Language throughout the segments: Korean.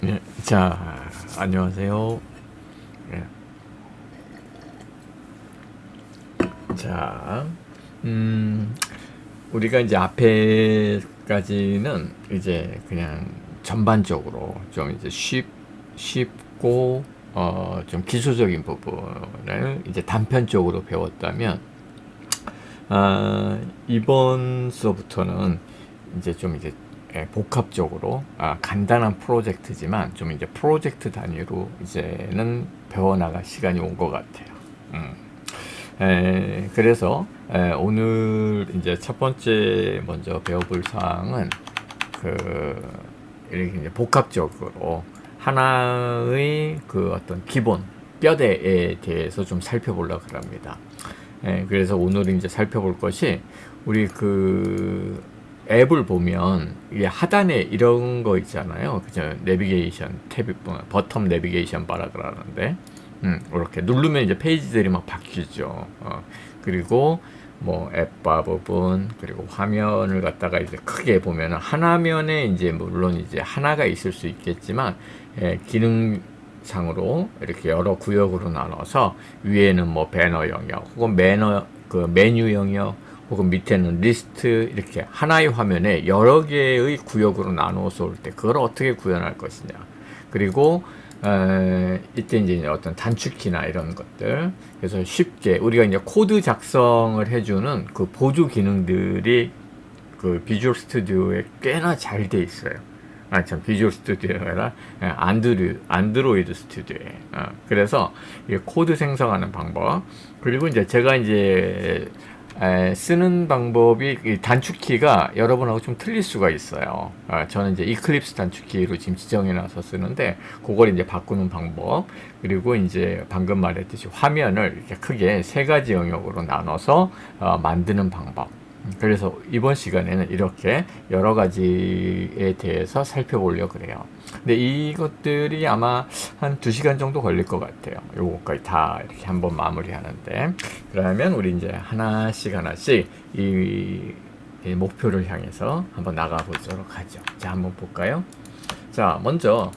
예, 자, 안녕하세요. 예, 자, 음, 우리가 이제 앞에까지는 이제 그냥 전반적으로 좀 이제 쉽고, 좀 기초적인 부분을 이제 단편적으로 배웠다면, 이번 수업부터는 이제 좀 이제 복합적으로 간단한 프로젝트지만 좀 이제 프로젝트 단위로 이제는 배워나갈 시간이 온 것 같아요. 음. 그래서 오늘 이제 첫 번째 먼저 배워볼 사항은 그 이렇게 이제 복합적으로 하나의 그 어떤 기본 뼈대에 대해서 좀 살펴보려고 합니다. 그래서 오늘 이제 살펴볼 것이 우리 그 앱을 보면 이게 하단에 이런 거 있잖아요. 그죠? 내비게이션 탭, 버텀 내비게이션 바라 그러는데, 이렇게 누르면 이제 페이지들이 막 바뀌죠. 그리고 뭐 앱바 부분, 그리고 화면을 갖다가 이제 크게 보면은 하나면에 이제 물론 이제 하나가 있을 수 있겠지만, 기능상으로 이렇게 여러 구역으로 나눠서 위에는 뭐 배너 영역, 혹은 그 메뉴 영역, 혹은 밑에는 리스트, 이렇게 하나의 화면에 여러 개의 구역으로 나누어서 올 때 그걸 어떻게 구현할 것이냐. 그리고 이때 이제 어떤 단축키나 이런 것들, 그래서 쉽게 우리가 이제 코드 작성을 해주는 그 보조 기능들이 그 비주얼 스튜디오에 꽤나 잘 돼 있어요. 참, 비주얼 스튜디오가 아니라 안드로이드 스튜디오에. 그래서 이 코드 생성하는 방법, 그리고 이제 제가 이제 쓰는 방법이 이 단축키가 여러분하고 좀 틀릴 수가 있어요. 저는 이제 이클립스 단축키로 지금 지정해놔서 쓰는데, 그걸 이제 바꾸는 방법, 그리고 이제 방금 말했듯이 화면을 이렇게 크게 세 가지 영역으로 나눠서 만드는 방법. 그래서 이번 시간에는 이렇게 여러 가지에 대해서 살펴보려고 그래요. 근데 이것들이 아마 한 2시간 정도 걸릴 것 같아요. 요거까지 다 이렇게 한번 마무리하는데. 그러면 우리 이제 하나씩 이 목표를 향해서 한번 나가보도록 하죠. 자, 한번 볼까요? 자, 먼저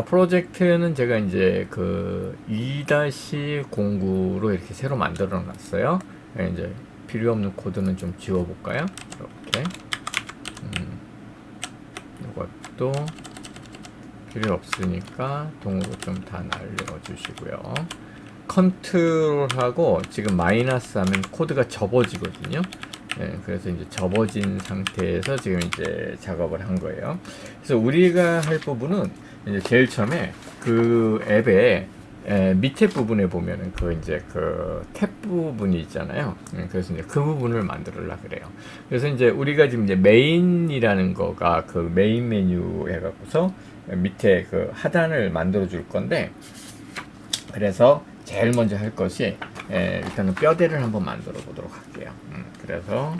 프로젝트는 제가 이제 그 2-09로 이렇게 새로 만들어 놨어요. 이제 필요 없는 코드는 좀 지워볼까요? 이렇게. 이것도 필요 없으니까 동으로 좀 다 날려주시고요. 컨트롤하고 지금 마이너스 하면 코드가 접어지거든요. 그래서 이제 접어진 상태에서 지금 이제 작업을 한 거예요. 그래서 우리가 할 부분은 이제 제일 처음에 그 앱에 밑에 부분에 보면은 그 이제 그 탭 부분이 있잖아요. 그래서 이제 그 부분을 만들려고 그래요. 그래서 이제 우리가 지금 이제 메인이라는 거가 그 메인 메뉴 해갖고서 밑에 그 하단을 만들어 줄 건데, 그래서 제일 먼저 할 것이 일단은 뼈대를 한번 만들어 보도록 할게요. 그래서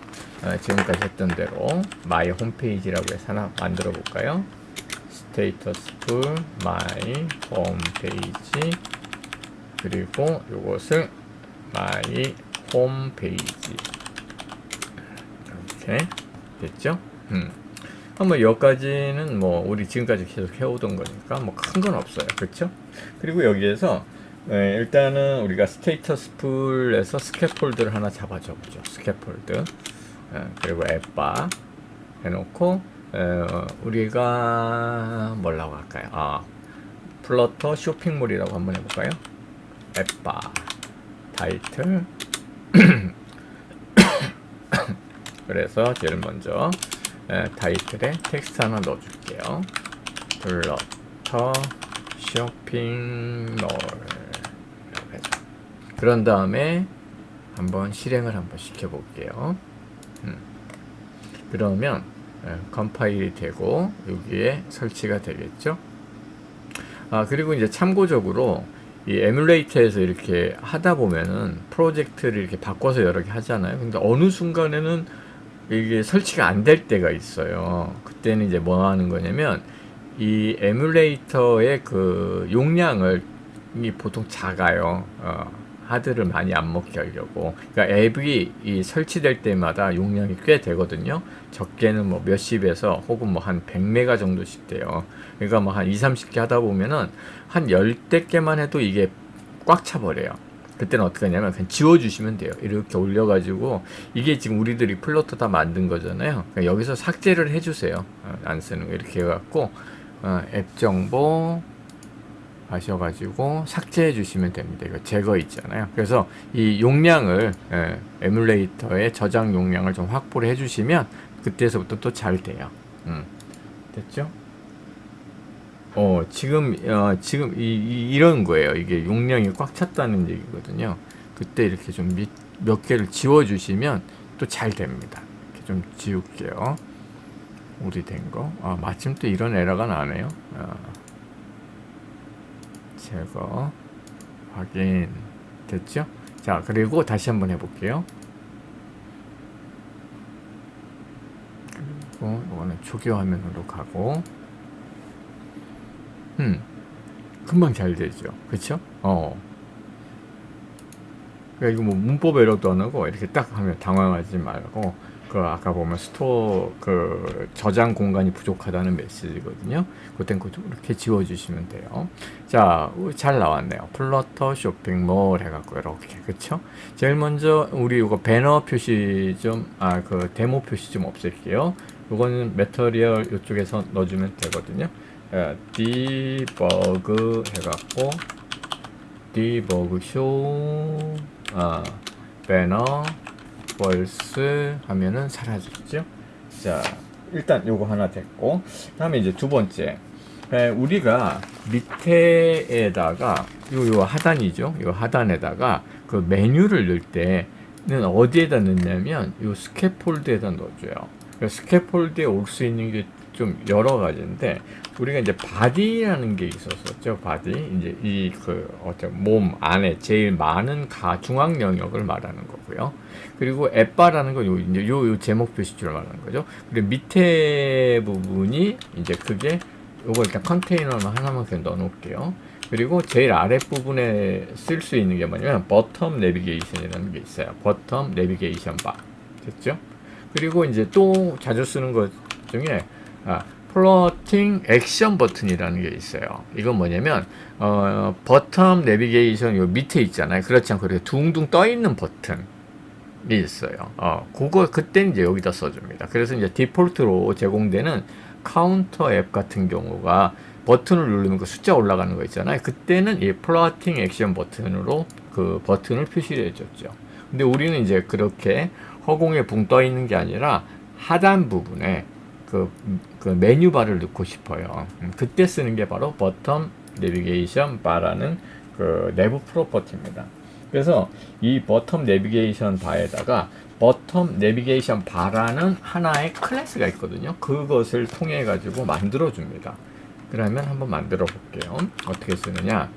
지금까지 했던 대로 마이 홈페이지라고 해서 하나 만들어 볼까요? 스테이터스 풀 마이 홈페이지, 그리고 이것을 마이 홈페이지, 이렇게 됐죠? 뭐 여기까지는 뭐 우리 지금까지 계속 해오던 거니까 뭐 큰 건 없어요. 그렇죠? 그리고 여기에서 일단은 우리가 스테이터스 풀에서 스캐폴드를 하나 잡아줘 보죠. 스캐폴드. 그리고 앱바 해놓고 우리가 뭐라고 할까요? 플러터 쇼핑몰이라고 한번 해볼까요? 앱바 타이틀. 그래서 제일 먼저 타이틀에 텍스트 하나 넣어줄게요. 플러터 쇼핑몰. 그런 다음에 한번 실행을 한번 시켜볼게요. 그러면 컴파일이 되고 여기에 설치가 되겠죠. 그리고 이제 참고적으로 이 에뮬레이터에서 이렇게 하다 보면은 프로젝트를 이렇게 바꿔서 여러 개 하잖아요. 근데 어느 순간에는 이게 설치가 안 될 때가 있어요. 그때는 이제 뭐 하는 거냐면 이 에뮬레이터의 그 용량을 이 보통 작아요. 하드를 많이 안 먹게 하려고. 그러니까 앱이 이 설치될 때마다 용량이 꽤 되거든요. 적게는 뭐 몇십에서 혹은 뭐 한 100메가 정도씩 돼요. 그러니까 뭐 한 2, 30개 하다 보면은 한 10대 개만 해도 이게 꽉 차버려요. 그때는 어떻게 하냐면 그냥 지워주시면 돼요. 이렇게 올려가지고 이게 지금 우리들이 플로터 다 만든 거잖아요. 그러니까 여기서 삭제를 해주세요. 안 쓰는 거 이렇게 해갖고 앱 정보 하셔가지고 삭제해 주시면 됩니다. 이거 제거 있잖아요. 그래서 이 용량을 에뮬레이터의 저장 용량을 좀 확보를 해주시면 그때서부터 또 잘 돼요. 됐죠? 지금 이런 거예요. 이게 용량이 꽉 찼다는 얘기거든요. 그때 이렇게 좀 몇 개를 지워주시면 또 잘 됩니다. 이렇게 좀 지울게요. 오래된 거. 마침 또 이런 에러가 나네요. 제거. 확인. 됐죠? 자, 그리고 다시 한번 해볼게요. 그리고 이거는 초기 화면으로 가고. 금방 잘 되죠. 그쵸? 그러니까 이거 뭐 문법 에러도 안 하고 이렇게 딱 하면 당황하지 말고 아까 보면 스토어 저장 공간이 부족하다는 메시지거든요. 그땐 이렇게 지워주시면 돼요. 자, 잘 나왔네요. 플러터 쇼핑몰 해갖고 이렇게 그쵸? 제일 먼저 우리 이거 배너 표시 데모 표시 좀 없앨게요. 이거는 매터리얼 이쪽에서 넣어주면 되거든요. 디버그 해갖고 디버그 쇼 배너 벌스 하면은 사라졌죠. 자, 일단 요거 하나 됐고, 다음에 이제 두 번째, 우리가 밑에다가 요 하단이죠. 요 하단에다가 그 메뉴를 넣을 때는 어디에다 넣냐면 요 스캐폴드에다 넣어줘요. 스캐폴드에 올 수 있는 게 좀 여러 가지인데 우리가 이제 바디라는 게 있었었죠. 바디 이제 몸 안에 제일 많은 중앙 영역을 말하는 거고요. 그리고 앱바라는 건 요 제목 표시줄을 말하는 거죠. 그리고 밑에 부분이 이제 그게 요거 일단 컨테이너만 하나만 그냥 넣어 놓을게요. 그리고 제일 아랫부분에 쓸 수 있는 게 뭐냐면 버텀 내비게이션이라는 게 있어요. 버텀 내비게이션 바. 됐죠? 그리고 이제 또 자주 쓰는 것 중에 플로팅 액션 버튼이라는 게 있어요. 이건 뭐냐면 버텀 내비게이션 요 밑에 있잖아요. 그렇지 않고 이렇게 둥둥 떠 있는 버튼이 있어요. 그때는 이제 여기다 써줍니다. 그래서 이제 디폴트로 제공되는 카운터 앱 같은 경우가 버튼을 누르면 그 숫자 올라가는 거 있잖아요. 그때는 이 플로팅 액션 버튼으로 그 버튼을 표시를 해줬죠. 근데 우리는 이제 그렇게 허공에 붕 떠 있는 게 아니라 하단 부분에 그 메뉴바를 넣고 싶어요. 그때 쓰는 게 바로 버텀 내비게이션 바라는 그 내부 프로퍼티입니다. 그래서 이 버텀 내비게이션 바에다가 버텀 내비게이션 바라는 하나의 클래스가 있거든요. 그것을 통해 가지고 만들어 줍니다. 그러면 한번 만들어 볼게요. 어떻게 쓰느냐?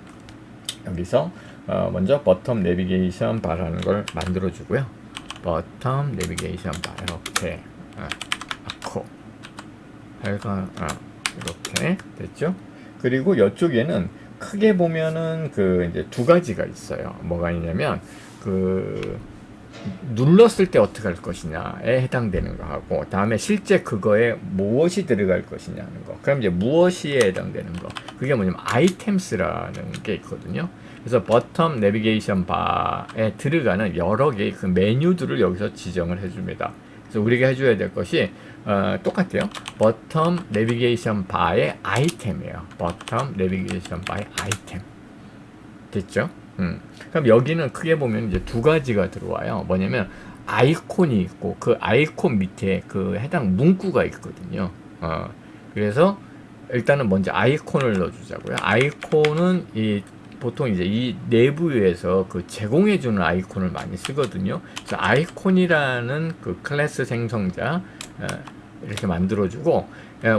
여기서 먼저 버텀 내비게이션 바라는 걸 만들어 주고요. 버텀 내비게이션 바 이렇게 이렇게 됐죠? 그리고 이쪽에는 크게 보면은 이제 두 가지가 있어요. 뭐가 있냐면 눌렀을 때 어떻게 할 것이냐에 해당되는 거 하고, 다음에 실제 그거에 무엇이 들어갈 것이냐는 거. 그럼 이제 무엇이에 해당되는 거. 그게 뭐냐면 아이템스라는 게 있거든요. 그래서 버텀 내비게이션 바에 들어가는 여러 개의 그 메뉴들을 여기서 지정을 해줍니다. 그래서 우리가 해줘야 될 것이 똑같아요. 버텀 내비게이션 바의 아이템이에요. 버텀 내비게이션 바의 아이템. 됐죠? 그럼 여기는 크게 보면 이제 두 가지가 들어와요. 뭐냐면 아이콘이 있고 그 아이콘 밑에 그 해당 문구가 있거든요. 그래서 일단은 먼저 아이콘을 넣어주자고요. 아이콘은 보통 이제 이 내부에서 제공해주는 아이콘을 많이 쓰거든요. 그래서 아이콘이라는 그 클래스 생성자 이렇게 만들어주고,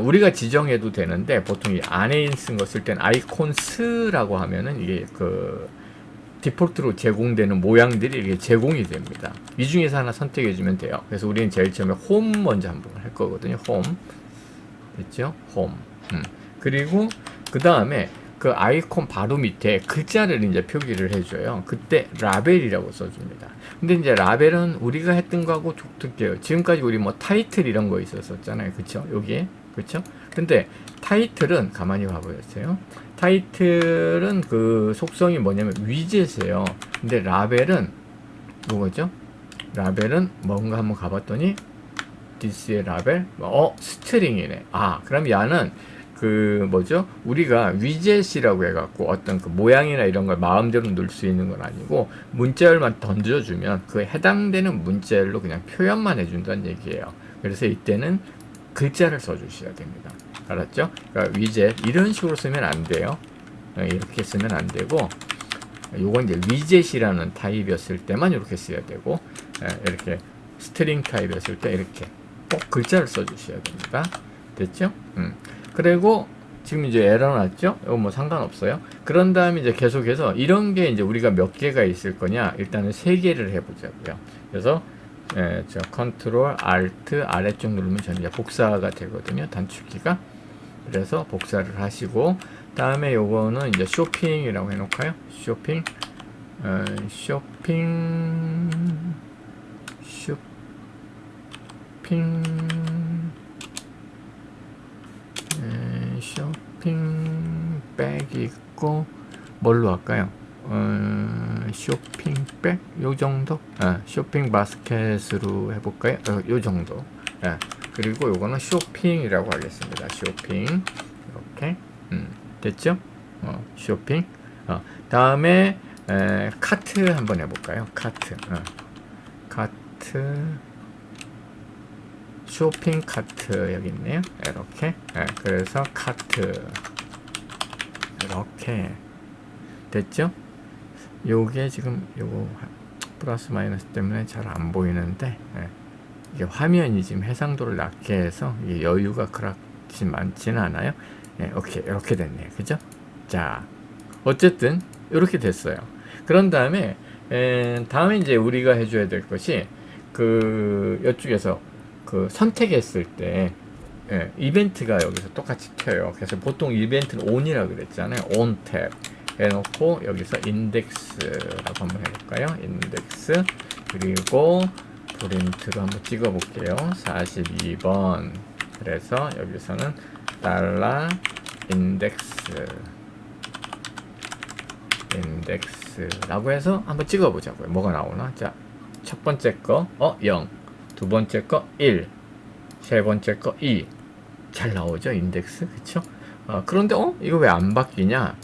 우리가 지정해도 되는데 보통 이 안에 쓴 거 쓸 땐 아이콘스라고 하면은 이게 디폴트로 제공되는 모양들이 이렇게 제공이 됩니다. 이 중에서 하나 선택해주면 돼요. 그래서 우리는 제일 처음에 홈 먼저 한번 할 거거든요. 홈. 됐죠? 홈. 그리고 그 다음에 그 아이콘 바로 밑에 글자를 이제 표기를 해줘요. 그때 라벨이라고 써줍니다. 근데 이제 라벨은 우리가 했던 거하고 독특해요. 지금까지 우리 뭐 타이틀 이런 거 있었잖아요. 그쵸? 여기에. 그쵸? 근데 타이틀은 가만히 봐보세요. 타이틀은 그 속성이 뭐냐면 위젯이에요. 근데 라벨은 뭐죠? 라벨은 뭔가 한번 가봤더니 DC의 라벨? 스트링이네. 그럼 얘는 그 뭐죠? 우리가 위젯이라고 해갖고 어떤 그 모양이나 이런 걸 마음대로 넣을 수 있는 건 아니고 문자열만 던져주면 그 해당되는 문자열로 그냥 표현만 해준다는 얘기예요. 그래서 이때는 글자를 써주셔야 됩니다. 알았죠? 그러니까 위젯 이런 식으로 쓰면 안 돼요. 이렇게 쓰면 안 되고 요건 이제 위젯이라는 타입이었을 때만 이렇게 써야 되고 이렇게 스트링 타입이었을 때 이렇게 꼭 글자를 써주셔야 됩니다. 됐죠? 그리고 지금 이제 에러 났죠? 이거 뭐 상관없어요. 그런 다음에 이제 계속해서 이런 게 이제 우리가 몇 개가 있을 거냐? 일단은 3개를 해보자고요. 그래서 저 컨트롤 알트 아래쪽 누르면 저는 이제 복사가 되거든요. 단축키가. 그래서 복사를 하시고 다음에 요거는 이제 쇼핑이라고 해놓을까요? 쇼핑 쇼핑백 있고 뭘로 할까요? 쇼핑백 요 정도? 쇼핑 바스켓으로 해볼까요? 요 정도. 그리고 요거는 쇼핑이라고 하겠습니다. 쇼핑 이렇게 됐죠? 쇼핑. 다음에 카트 한번 해볼까요? 카트. 카트. 쇼핑 카트 여기 있네요. 이렇게. 그래서 카트 이렇게 됐죠? 요게 지금 요거 플러스 마이너스 때문에 잘 안 보이는데 이게 화면이 지금 해상도를 낮게 해서 이게 여유가 그렇게 많지는 않아요. 오케이 이렇게 됐네요. 그죠? 자 어쨌든 이렇게 됐어요. 그런 다음에 다음에 이제 우리가 해줘야 될 것이 그 이쪽에서 그 선택했을 때 이벤트가 여기서 똑같이 켜요. 그래서 보통 이벤트는 ON이라고 그랬잖아요. ON 탭 해놓고 여기서 인덱스라고 한번 해볼까요? 인덱스 그리고 프린트로 한번 찍어볼게요. 42번 그래서 여기서는 달러 인덱스라고 해서 한번 찍어보자고요. 뭐가 나오나? 자, 첫 번째 거 0, 두 번째 거 1, 세 번째 거 2. 잘 나오죠? 인덱스. 그쵸? 그런데 이거 왜 안 바뀌냐?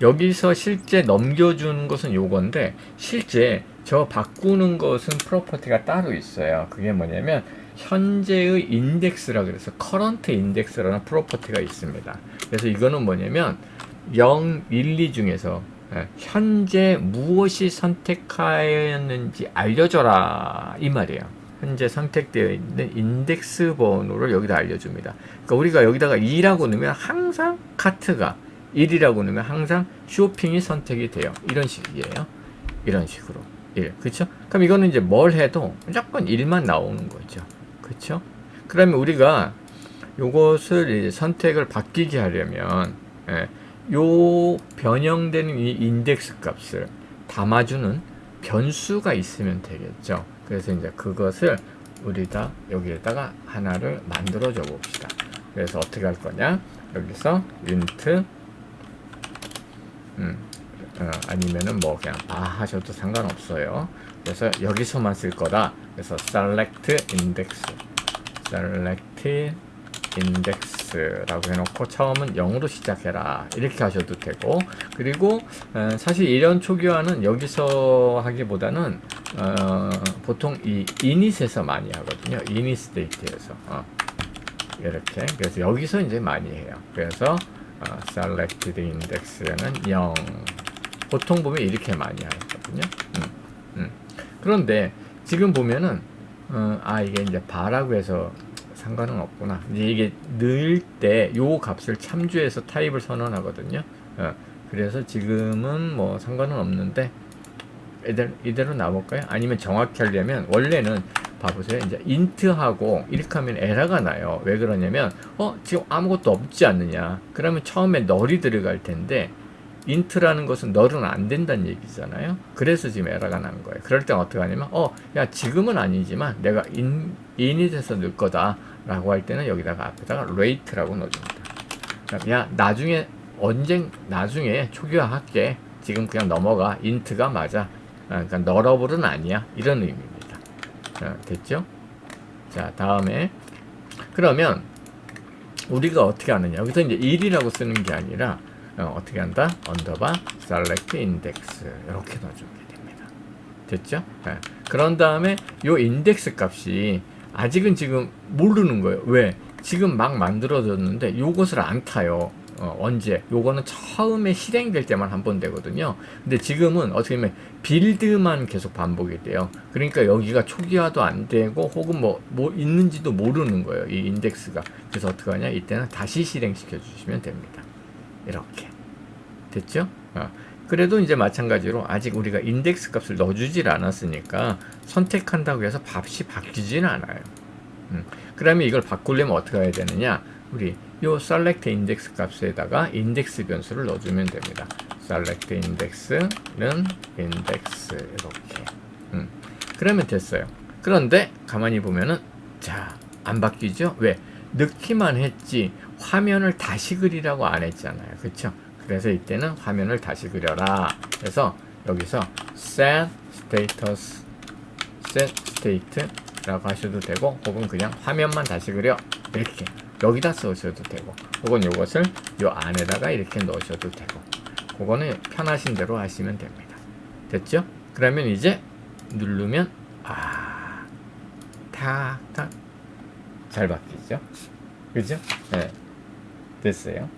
여기서 실제 넘겨주는 것은 요건데 실제 저 바꾸는 것은 프로퍼티가 따로 있어요. 그게 뭐냐면 현재의 인덱스라 그래서 커런트 인덱스라는 프로퍼티가 있습니다. 그래서 이거는 뭐냐면 0, 1, 2 중에서 현재 무엇이 선택하였는지 알려줘라 이 말이에요. 현재 선택되어 있는 인덱스 번호를 여기다 알려줍니다. 그러니까 우리가 여기다가 2라고 넣으면 항상 카트가 1이라고 넣으면 항상 쇼핑이 선택이 돼요. 이런 식이에요. 이런 식으로 1. 그쵸? 그럼 이거는 이제 뭘 해도 무조건 1만 나오는 거죠. 그쵸? 그러면 우리가 요것을 이제 선택을 바뀌게 하려면 요 변형되는 이 인덱스 값을 담아주는 변수가 있으면 되겠죠. 그래서 이제 그것을 우리가 여기에다가 하나를 만들어 줘 봅시다. 그래서 어떻게 할 거냐? 여기서 int 아니면은 뭐 그냥 하셔도 상관없어요. 그래서 여기서만 쓸 거다. 그래서 select index라고 해놓고 처음은 0으로 시작해라 이렇게 하셔도 되고 그리고 사실 이런 초기화는 여기서 하기보다는 보통 이 init에서 많이 하거든요. init state에서 이렇게 그래서 여기서 이제 많이 해요. 그래서 selected index는 0 보통 보면 이렇게 많이 하거든요. 그런데 지금 보면은 이게 이제 바라고 해서 상관은 없구나. 이제 이게 넣을 때 요 값을 참조해서 타입을 선언하거든요. 그래서 지금은 뭐 상관은 없는데 이대로 놔볼까요? 아니면 정확히 하려면 원래는 봐보세요. 이제 int하고 이렇게 하면 에러가 나요. 왜 그러냐면 지금 아무것도 없지 않느냐. 그러면 처음에 널이 들어갈 텐데 int라는 것은 널은 안 된다는 얘기잖아요. 그래서 지금 에러가 난 거예요. 그럴 땐 어떻게 하냐면 야 지금은 아니지만 내가 init에서 넣을 거다 라고 할 때는 여기다가 앞에다가 rate라고 넣어줍니다. 야 나중에 초기화 할게. 지금 그냥 넘어가. int가 맞아. 그러니까 너러블은 아니야. 이런 의미입니다. 됐죠? 자, 다음에 그러면 우리가 어떻게 하느냐. 여기서 이제 1이라고 쓰는 게 아니라 어떻게 한다? 언더바 select index 이렇게 넣어주게 됩니다. 됐죠? 그런 다음에 요 인덱스 값이 아직은 지금 모르는 거예요. 왜? 지금 막 만들어졌는데 요것을 안 타요. 언제? 요거는 처음에 실행될 때만 한 번 되거든요. 근데 지금은 어떻게 보면 빌드만 계속 반복이 돼요. 그러니까 여기가 초기화도 안 되고 혹은 뭐 있는지도 모르는 거예요. 이 인덱스가. 그래서 어떻게 하냐? 이때는 다시 실행시켜 주시면 됩니다. 이렇게. 됐죠? 그래도 이제 마찬가지로 아직 우리가 인덱스 값을 넣어주질 않았으니까 선택한다고 해서 값이 바뀌지는 않아요. 그러면 이걸 바꾸려면 어떻게 해야 되느냐? 우리 요 select index 값에다가 인덱스 변수를 넣어주면 됩니다. select index는 index 이렇게. 그러면 됐어요. 그런데 가만히 보면은 자, 안 바뀌죠? 왜? 넣기만 했지 화면을 다시 그리라고 안 했잖아요. 그쵸? 그래서 이때는 화면을 다시 그려라. 그래서 여기서 set state 라고 하셔도 되고 혹은 그냥 화면만 다시 그려 이렇게 여기다 써셔도 되고 혹은 요것을 요 안에다가 이렇게 넣으셔도 되고 그거는 편하신 대로 하시면 됩니다. 됐죠? 그러면 이제 누르면 탁탁 잘 바뀌죠? 그죠? 네. 됐어요.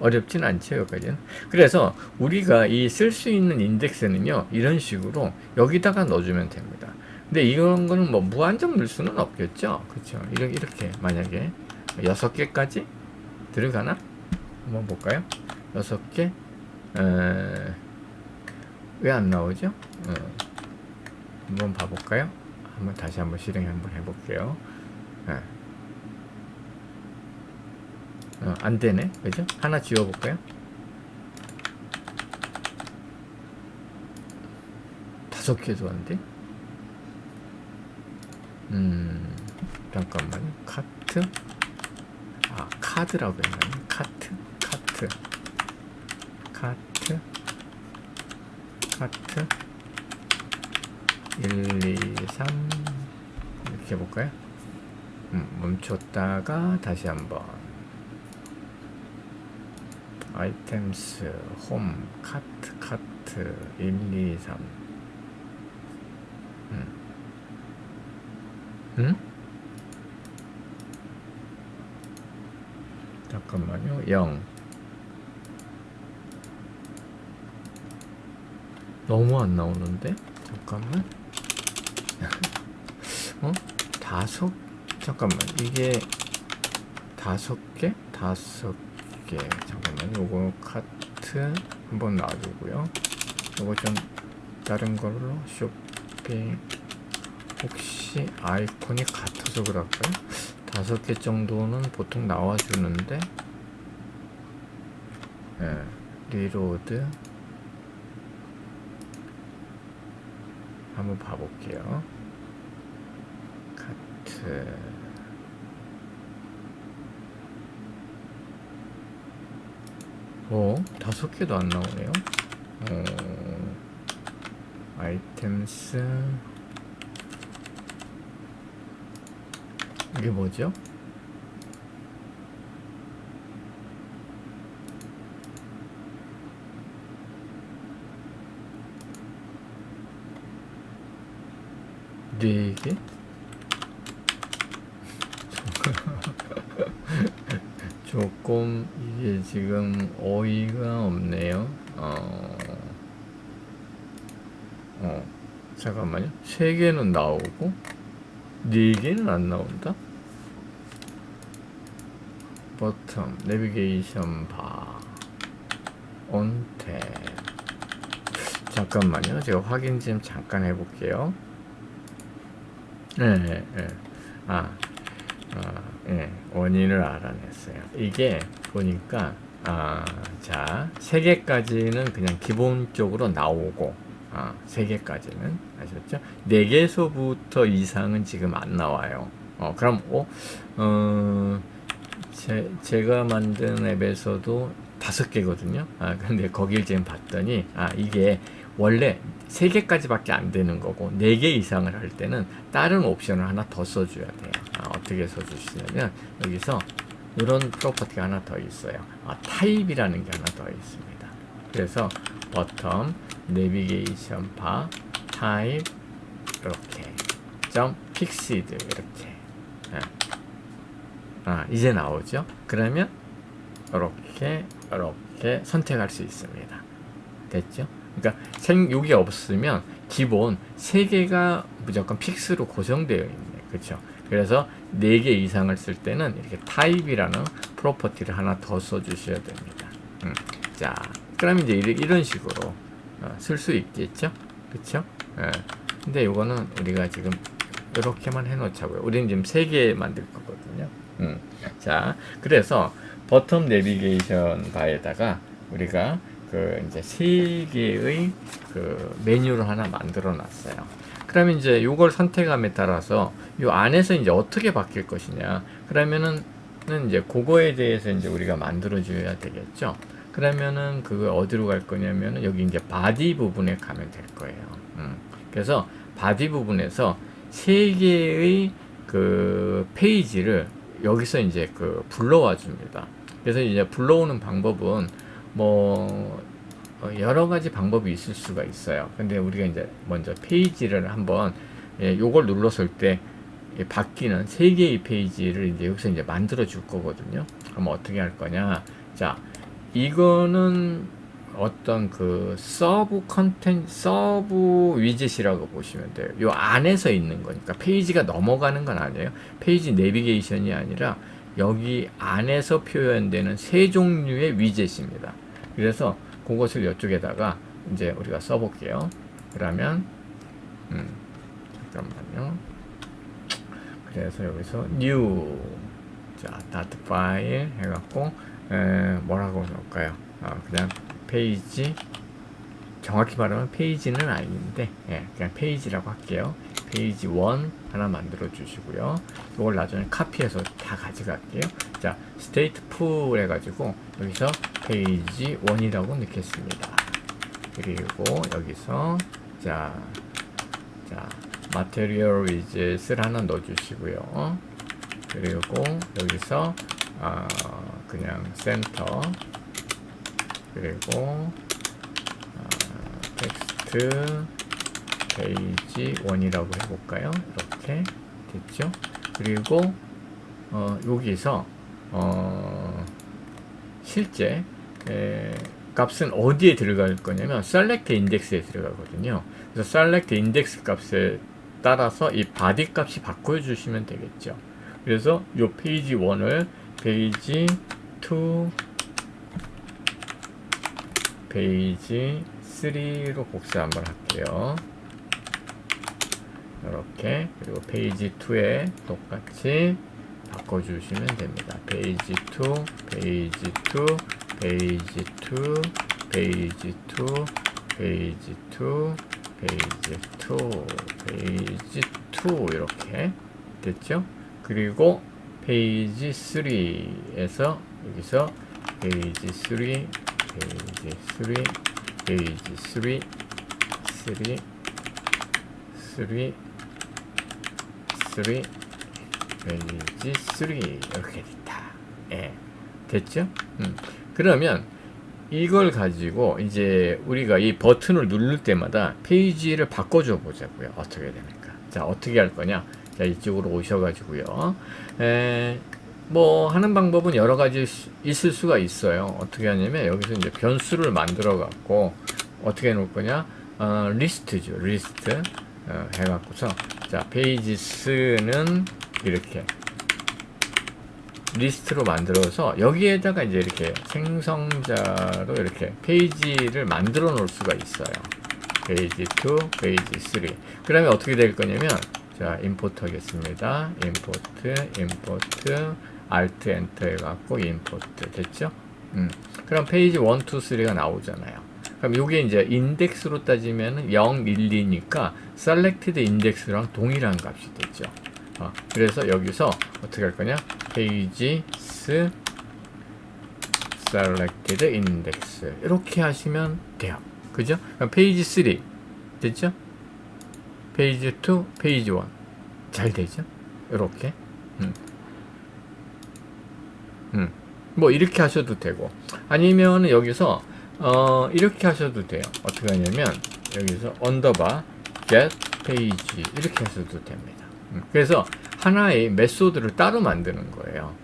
어렵진 않죠, 여기까지는. 그래서 우리가 이 쓸 수 있는 인덱스는요, 이런 식으로 여기다가 넣어주면 됩니다. 근데 이런 거는 뭐 무한정 넣을 수는 없겠죠, 그렇죠? 이렇게 만약에 6개까지 들어가나? 한번 볼까요? 6개. 왜 안 나오죠? 한번 봐볼까요? 다시 한번 실행 한번 해볼게요. 안 되네. 그죠? 하나 지워볼까요? 5개도 안 돼? 잠깐만요. 카드라고 했나요? 카트. 1, 2, 3 이렇게 해볼까요? 멈췄다가 다시 한번 아이템스, 홈, 카트 1, 2, 3 잠깐만요. 0 너무 안 나오는데? 잠깐만. 5 잠깐만. 이게 5개? 5개. 잠깐만. 요거 카트 한번 놔두고요. 요거 좀 다른 걸로 쇼핑. 혹시 아이콘이 같아서 그럴까요? 5개 정도는 보통 나와주는데, 리로드. 한번 봐볼게요. 카트. 오, 5개도 안 나오네요. 아이템스. 이게 뭐죠? 네 개? 조금 이게 지금 어이가 없네요. 잠깐만요. 3개는 나오고 4개는 안 나온다? 버튼, 내비게이션 바, 온탭. 잠깐만요. 제가 확인 좀 잠깐 해볼게요. 네, 네. 아, 예, 원인을 알아냈어요. 이게 보니까, 자, 3개까지는 그냥 기본적으로 나오고, 3개까지는, 아셨죠? 4개소부터 이상은 지금 안 나와요. 그럼, 제가 만든 앱에서도 5개거든요. 근데 거길 지금 봤더니, 이게 원래 3개까지밖에 안 되는 거고, 4개 이상을 할 때는 다른 옵션을 하나 더 써줘야 돼요. 어떻게 써주시냐면, 여기서 이런 프로퍼티가 하나 더 있어요. 타입이라는 게 하나 더 있습니다. 그래서, bottom, navigation bar, type, 이렇게, fixed, 이렇게. 이제 나오죠? 그러면 이렇게 선택할 수 있습니다. 됐죠? 그러니까 여기 없으면 기본 3개가 무조건 픽스로 고정되어 있네. 그렇죠? 그래서 4개 이상을 쓸 때는 이렇게 타입이라는 프로퍼티를 하나 더 써주셔야 됩니다. 자, 그럼 이제 이런 식으로 쓸 수 있겠죠? 그렇죠? 근데 이거는 우리가 지금 이렇게만 해놓자고요. 우리는 지금 3개 만들 거거든요. 자, 그래서 버텀 내비게이션 바에다가 우리가 이제 3개의 메뉴를 하나 만들어 놨어요. 그러면 이제 이걸 선택함에 따라서 이 안에서 이제 어떻게 바뀔 것이냐. 그러면은 이제 그거에 대해서 이제 우리가 만들어 줘야 되겠죠. 그러면은 그거 어디로 갈 거냐면은 여기 이제 바디 부분에 가면 될 거예요. 그래서 바디 부분에서 3개의 페이지를 여기서 이제 불러와 줍니다. 그래서 이제 불러오는 방법은 여러 가지 방법이 있을 수가 있어요. 근데 우리가 이제 먼저 페이지를 한번 요걸 눌렀을 때 바뀌는 3개의 페이지를 이제 여기서 이제 만들어 줄 거거든요. 그럼 어떻게 할 거냐? 자, 이거는 어떤 서브 위젯이라고 보시면 돼요. 요 안에서 있는 거니까 페이지가 넘어가는 건 아니에요. 페이지 내비게이션이 아니라 여기 안에서 표현되는 3종류의 위젯입니다. 그래서 그것을 이쪽에다가 이제 우리가 써볼게요. 그러면 잠깐만요. 그래서 여기서 new dot file 해갖고 뭐라고 넣을까요? 그냥 페이지, 정확히 말하면 페이지는 아닌데 그냥 페이지라고 할게요. 페이지 1 하나 만들어 주시고요. 이걸 나중에 카피해서 다 가져갈게요. 자, state pool 해가지고 여기서 페이지 1이라고 넣겠습니다. 그리고 여기서 자 material widget을 하나 넣어주시고요. 그리고 여기서 그냥 center, 그리고 텍스트 페이지 1이라고 해볼까요? 이렇게 됐죠? 그리고 여기서 실제 값은 어디에 들어갈 거냐면 select index에 들어가거든요. 그래서 select index 값에 따라서 이 body 값이 바꿔주시면 되겠죠. 그래서 이 페이지 1을 페이지 2, 페이지 3로 복사 한번 할게요. 이렇게. 그리고 페이지 2에 똑같이 바꿔주시면 됩니다. 페이지 2, 페이지 2, 페이지 2, 페이지 2, 페이지 2, 페이지 2, 페이지 2 이렇게 됐죠? 그리고 페이지 3에서 여기서 페이지 3, 페이지 3, 페이지 3, 3, 페이지 3 이렇게 됐다. 됐죠? 그러면 이걸 가지고 이제 우리가 이 버튼을 누를 때마다 페이지를 바꿔줘 보자고요. 어떻게 됩니까? 자, 어떻게 할 거냐? 자, 이쪽으로 오셔가지고요. 뭐 하는 방법은 여러 가지 있을 수가 있어요. 어떻게 하냐면 여기서 이제 변수를 만들어 갖고 어떻게 해놓을 거냐? 리스트죠. 리스트 해갖고서 자, 페이지스는 이렇게 리스트로 만들어서 여기에다가 이제 이렇게 생성자로 이렇게 페이지를 만들어 놓을 수가 있어요. 페이지 2, 페이지 3. 그러면 어떻게 될 거냐면 자, 임포트 하겠습니다. 임포트, Alt 엔터 해갖고 임포트 됐죠? 그럼 페이지 1, 2, 3가 나오잖아요. 그럼 요게 이제 인덱스로 따지면 0, 1, 2니까 selected index랑 동일한 값이 되죠. 그래서 여기서 어떻게 할 거냐? 페이지 selected index 이렇게 하시면 돼요. 그죠? 그럼 페이지 3 됐죠? 페이지 2, 페이지 1 잘 되죠? 이렇게 뭐 이렇게 하셔도 되고 아니면 여기서 이렇게 하셔도 돼요. 어떻게 하냐면 여기서 언더바 get page 이렇게 하셔도 됩니다. 그래서 하나의 메소드를 따로 만드는 거예요.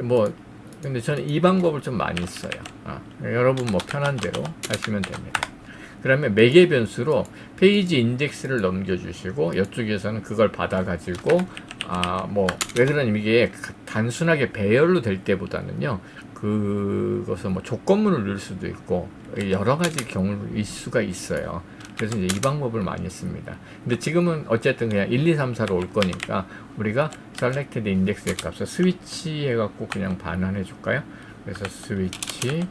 뭐 근데 저는 이 방법을 좀 많이 써요. 여러분 뭐 편한 대로 하시면 됩니다. 그러면 매개 변수로 페이지 인덱스를 넘겨주시고 이쪽에서는 그걸 받아가지고 뭐 왜 그러냐면 이게 단순하게 배열로 될 때보다는요 그것을 뭐 조건문을 넣을 수도 있고 여러 가지 경우일 수가 있어요. 그래서 이제 이 방법을 많이 씁니다. 근데 지금은 어쨌든 그냥 1, 2, 3, 4로 올 거니까 우리가 selected index의 값을 스위치 해갖고 그냥 반환해 줄까요? 그래서 스위치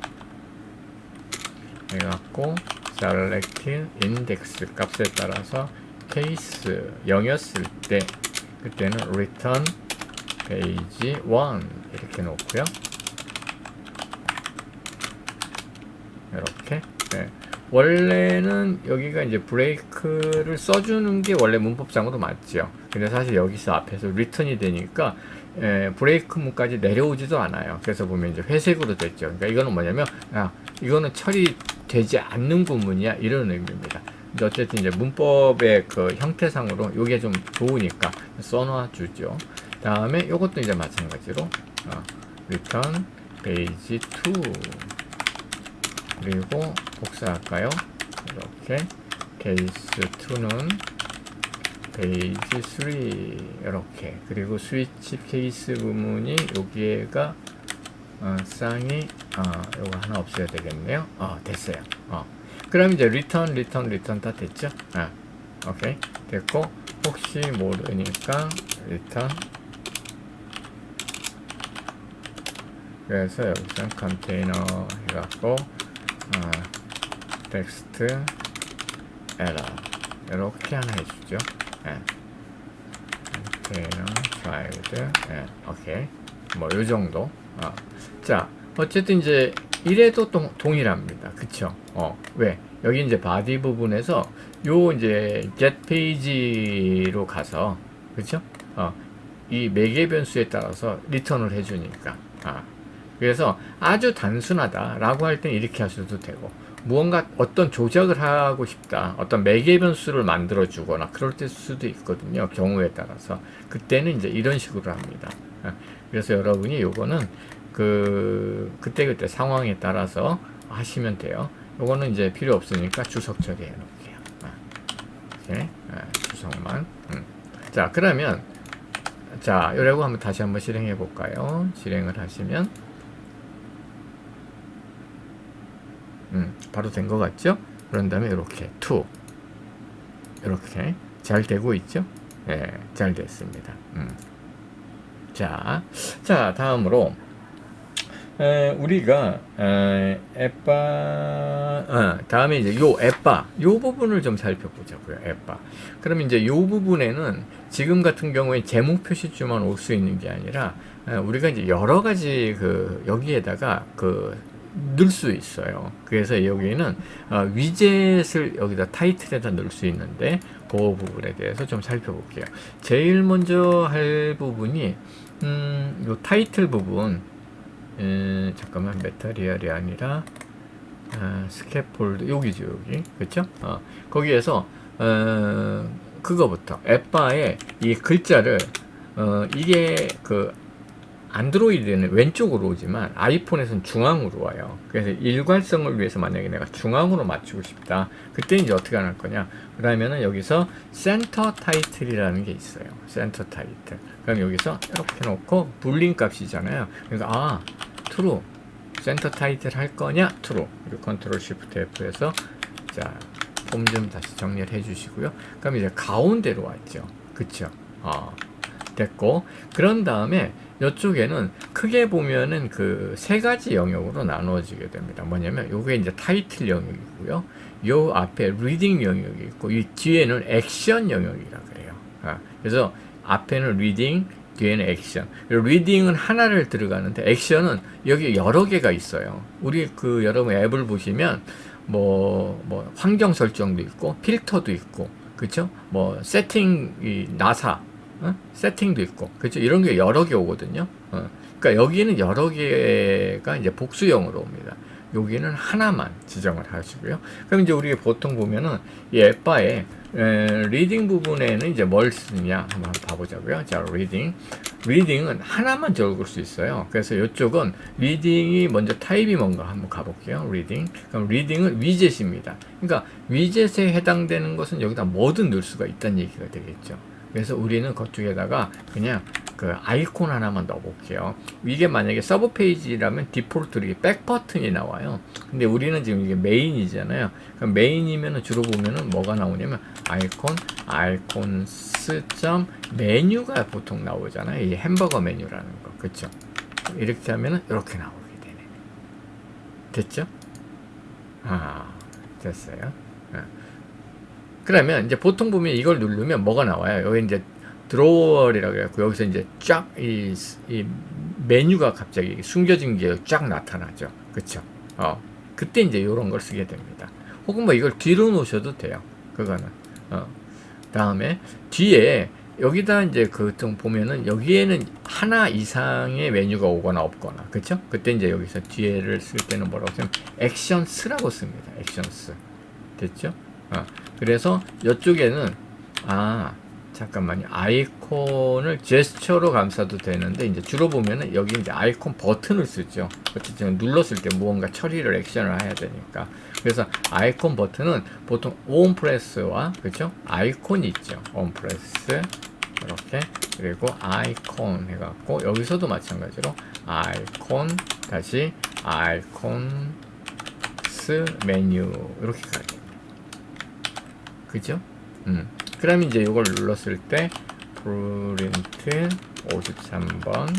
해갖고 selected index 값에 따라서 케이스 0이었을 때 그때는 return page 1 이렇게 놓고요. 이렇게 네. 원래는 여기가 이제 브레이크를 써주는 게 원래 문법상으로 맞죠. 근데 사실 여기서 앞에서 return이 되니까 브레이크문까지 내려오지도 않아요. 그래서 보면 이제 회색으로 됐죠. 그러니까 이거는 뭐냐면 이거는 처리되지 않는 구문이야 이런 의미입니다. 근데 어쨌든 이제 문법의 그 형태상으로 이게 좀 좋으니까 써놔 주죠. 다음에 이것도 이제 마찬가지로 return page 2 그리고 복사할까요? 이렇게 케이스 2는 페이지 3 이렇게 그리고 스위치 케이스 부분이 여기에가 쌍이 요거 하나 없애야 되겠네요. 됐어요. 그럼 이제 return 다 됐죠? 오케이 됐고 혹시 모르니까 return 그래서 여기서 컨테이너 해갖고 텍스트 에러 이렇게 하나 해주죠. 컨테이너 파일드 오케이 뭐 요정도 자 어쨌든 이제 이래도 동일합니다. 그쵸? 왜? 여기 이제 바디 부분에서 요 이제 get page로 가서 그쵸? 이 매개 변수에 따라서 리턴을 해주니까 그래서 아주 단순하다라고 할 땐 이렇게 하셔도 되고 무언가 어떤 조작을 하고 싶다 어떤 매개 변수를 만들어 주거나 그럴 때 수도 있거든요. 경우에 따라서 그때는 이제 이런 식으로 합니다. 그래서 여러분이 요거는 그때 상황에 따라서 하시면 돼요. 요거는 이제 필요 없으니까 주석 처리해 놓을게요. 이렇게 주석만 자 그러면 자 요래고 한번 다시 한번 실행해 볼까요? 실행을 하시면 바로 된 것 같죠? 그런 다음에 이렇게 이렇게 잘 되고 있죠? 네, 잘 됐습니다. 자 다음으로 우리가 다음에 이제 요 부분을 좀 살펴보자고요. 그럼 이제 요 부분에는 지금 같은 경우에 제목 표시줄만 올 수 있는 게 아니라 우리가 이제 여러 가지 여기에다가 넣을 수 있어요. 그래서 여기는 위젯을 여기다 타이틀에다 넣을 수 있는데 그 부분에 대해서 좀 살펴볼게요. 제일 먼저 할 부분이 요 타이틀 부분 잠깐만 메타리얼이 아니라 스캐폴드 여기죠 여기 그렇죠? 거기에서 그거부터 앱바에 이 글자를 이게 안드로이드는 왼쪽으로 오지만 아이폰에서는 중앙으로 와요. 그래서 일관성을 위해서 만약에 내가 중앙으로 맞추고 싶다. 그때 이제 어떻게 할 거냐. 그러면은 여기서 센터 타이틀이라는 게 있어요. 센터 타이틀. 그럼 여기서 이렇게 놓고 불린 값이잖아요. 그러니까 true. 센터 타이틀 할 거냐? true. 그리고 컨트롤 시프트 F에서 자, 폼 좀 다시 정리를 해 주시고요. 그럼 이제 가운데로 왔죠. 그쵸? 됐고, 그런 다음에 이쪽에는 크게 보면은 그 세 가지 영역으로 나누어지게 됩니다. 뭐냐면 요게 이제 타이틀 영역이고요. 요 앞에 리딩 영역이 있고 이 뒤에는 액션 영역이라 그래요. 그래서 앞에는 리딩, 뒤에는 액션. 리딩은 하나를 들어가는데 액션은 여기 여러 개가 있어요. 우리 그 여러분 앱을 보시면 뭐 환경 설정도 있고 필터도 있고 그쵸? 뭐 세팅 이 나사 세팅도 있고 그렇죠. 이런 게 여러 개 오거든요. 그러니까 여기는 여러 개가 이제 복수형으로 옵니다. 여기는 하나만 지정을 하시고요. 그럼 이제 우리가 보통 보면은 이 앱바에 리딩 부분에는 이제 뭘 쓰느냐 한번 봐보자고요. 자, 리딩은 하나만 적을 수 있어요. 그래서 이쪽은 리딩이 먼저 타입이 뭔가 한번 가볼게요. 그럼 리딩은 위젯입니다. 그러니까 위젯에 해당되는 것은 여기다 뭐든 넣을 수가 있다는 얘기가 되겠죠. 그래서 우리는 그쪽에다가 그냥 그 아이콘 하나만 넣어볼게요. 이게 만약에 서브 페이지라면 디폴트로 이게 백 버튼이 나와요. 근데 우리는 지금 이게 메인이잖아요. 그럼 메인이면 주로 보면은 뭐가 나오냐면 아이콘스 메뉴가 보통 나오잖아요. 이 햄버거 메뉴라는 거. 그쵸? 이렇게 하면은 이렇게 나오게 되네. 됐죠? 됐어요. 그러면 이제 보통 보면 이걸 누르면 뭐가 나와요? 여기 이제 드로월이라고 해갖고 여기서 이제 쫙 이 메뉴가 갑자기 숨겨진 게 쫙 나타나죠. 그쵸? 그때 이제 이런 걸 쓰게 됩니다. 혹은 뭐 이걸 뒤로 놓으셔도 돼요. 그거는. 다음에 뒤에 여기다 이제 그 좀 보면은 여기에는 하나 이상의 메뉴가 오거나 없거나. 그쵸? 그때 이제 여기서 뒤에를 쓸 때는 뭐라고 쓰면 액션스라고 씁니다. 액션스. 됐죠? 그래서 이쪽에는 잠깐만요. 아이콘을 제스처로 감싸도 되는데 이제 주로 보면은 여기 이제 아이콘 버튼을 쓰죠. 어쨌든 눌렀을 때 무언가 처리를 액션을 해야 되니까. 그래서 아이콘 버튼은 보통 온 프레스와 그렇죠? 아이콘이 있죠. 온 프레스 이렇게 그리고 아이콘 해갖고 여기서도 마찬가지로 아이콘 다시 아이콘스 메뉴 이렇게 가요. 그죠? 그럼 이제 이걸 눌렀을 때 프린트 53번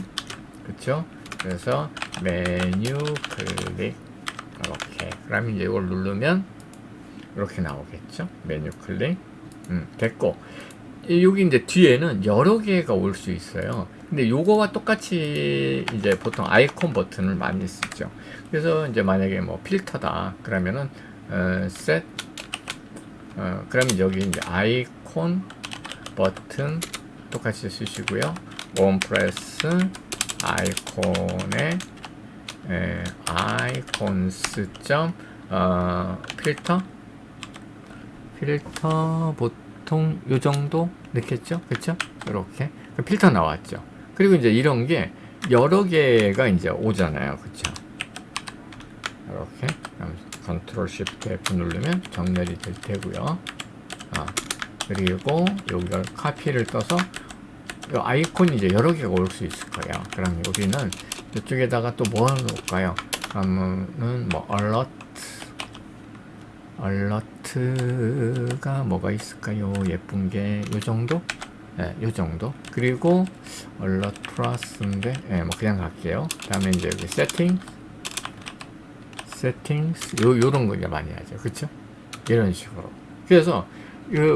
그쵸? 그래서 메뉴 클릭 이렇게 그럼 이제 이걸 누르면 이렇게 나오겠죠? 메뉴 클릭 됐고 여기 이제 뒤에는 여러 개가 올 수 있어요. 근데 요거와 똑같이 이제 보통 아이콘 버튼을 많이 쓰죠. 그래서 이제 만약에 뭐 필터다 그러면은 set 그러면 여기 이제 아이콘 버튼 똑같이 쓰시고요. 원 프레스 아이콘에 아이콘스 필터 보통 요 정도 넣겠죠? 그쵸? 이렇게 필터 나왔죠. 그리고 이제 이런 게 여러 개가 이제 오잖아요. 그쵸? 이렇게 컨트롤 쉬프트 F 누르면 정렬이 될 테고요. 그리고 여기를 카피를 떠서 이 아이콘이 이제 여러 개가 올 수 있을 거예요. 그럼 우리는 이쪽에다가 또 뭐 놓을까요? 그러면은 뭐 얼러트가 뭐가 있을까요? 예쁜 게 요 정도? 네, 요 정도. 그리고 얼러트 플러스인데, 뭐 그냥 갈게요. 다음에 이제 여기 세팅스 요런 거 이제 많이 하죠. 그쵸? 이런 식으로. 그래서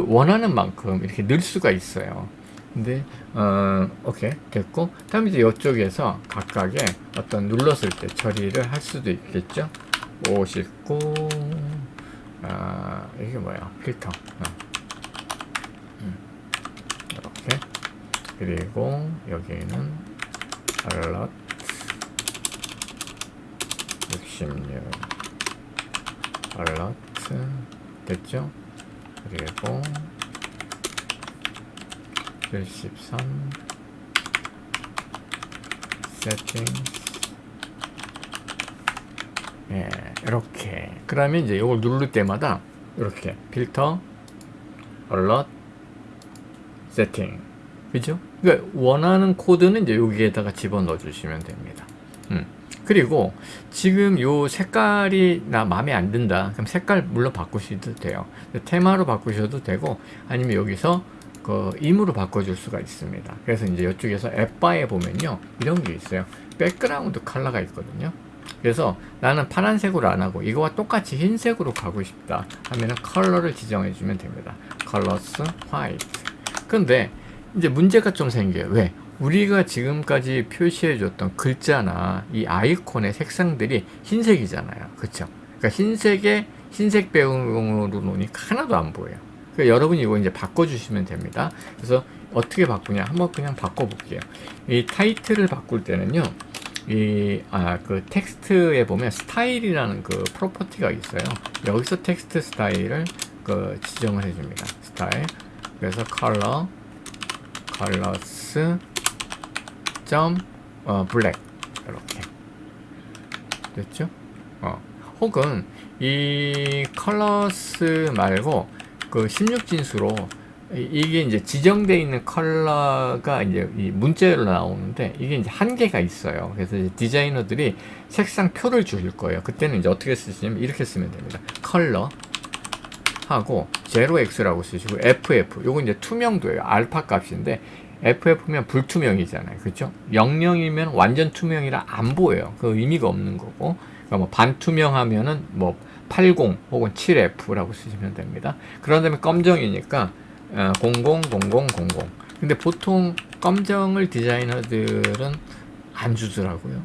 원하는 만큼 이렇게 넣을 수가 있어요. 근데 오케이 됐고 다음에 이제 이쪽에서 각각의 어떤 눌렀을 때 처리를 할 수도 있겠죠. 59 이게 뭐야 필터 이렇게 그리고 여기는 알럿 66 알러트 됐죠? 그리고 73 세팅 이렇게 그러면 이제 이걸 누를 때마다 이렇게 필터 알럿 세팅 그죠? 그러니까 원하는 코드는 이제 여기에다가 집어넣어 주시면 됩니다. 그리고 지금 요 색깔이 나 마음에 안 든다. 그럼 색깔 물론 바꾸셔도 돼요. 테마로 바꾸셔도 되고 아니면 여기서 그 임으로 바꿔줄 수가 있습니다. 그래서 이제 이쪽에서 앱바에 보면요, 이런 게 있어요. 백그라운드 컬러가 있거든요. 그래서 나는 파란색으로 안 하고 이거와 똑같이 흰색으로 가고 싶다 하면은 컬러를 지정해 주면 됩니다. 컬러스 화이트. 근데 이제 문제가 좀 생겨요. 왜? 우리가 지금까지 표시해 줬던 글자나 이 아이콘의 색상들이 흰색이잖아요. 그쵸? 그러니까 흰색 배경으로 놓으니까 하나도 안 보여요. 그러니까 여러분이 이거 이제 바꿔주시면 됩니다. 그래서 어떻게 바꾸냐? 한번 그냥 바꿔볼게요. 이 타이틀을 바꿀 때는요, 그 텍스트에 보면 스타일이라는 그 프로퍼티가 있어요. 여기서 텍스트 스타일을 그 지정을 해줍니다. 스타일. 그래서 컬러스 블랙 이렇게 됐죠? 혹은 이 컬러스 말고 그 16진수로 이게 이제 지정되어 있는 컬러가 이제 이 문자로 나오는데 이게 이제 한계가 있어요. 그래서 이제 디자이너들이 색상 표를 주실 거예요. 그때는 이제 어떻게 쓰시냐면 이렇게 쓰면 됩니다. 컬러 하고 0x라고 쓰시고 FF 요거 이제 투명도예요. 알파 값인데 FF면 불투명이잖아요. 그렇죠? 00이면 완전 투명이라 안 보여요. 그 의미가 없는 거고. 그러니까 뭐 반투명하면은 뭐 80 혹은 7F라고 쓰시면 됩니다. 그런 다음에 검정이니까 000000. 근데 보통 검정을 디자이너들은 안 주더라고요.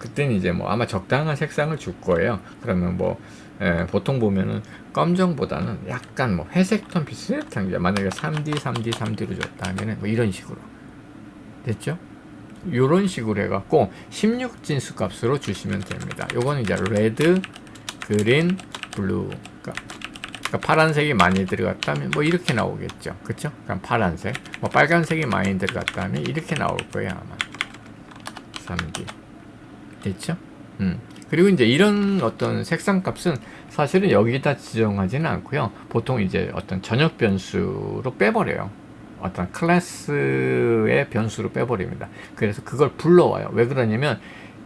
그때는 이제 뭐 아마 적당한 색상을 줄 거예요. 그러면 뭐 보통 보면은 검정보다는 약간 뭐 회색 톤 비슷한 게 만약에 3D로 줬다 하면은 뭐 이런 식으로 됐죠? 요런 식으로 해갖고 16진수 값으로 주시면 됩니다. 요거는 이제 레드, 그린, 블루. 그러니까 파란색이 많이 들어갔다면 뭐 이렇게 나오겠죠. 그쵸? 그럼 파란색. 뭐 빨간색이 많이 들어갔다면 이렇게 나올 거예요, 아마. 3D. 됐죠? 그리고 이제 이런 어떤 색상 값은 사실은 여기다 지정하지는 않고요. 보통 이제 어떤 전역 변수로 빼버려요. 어떤 클래스의 변수로 빼버립니다. 그래서 그걸 불러와요. 왜 그러냐면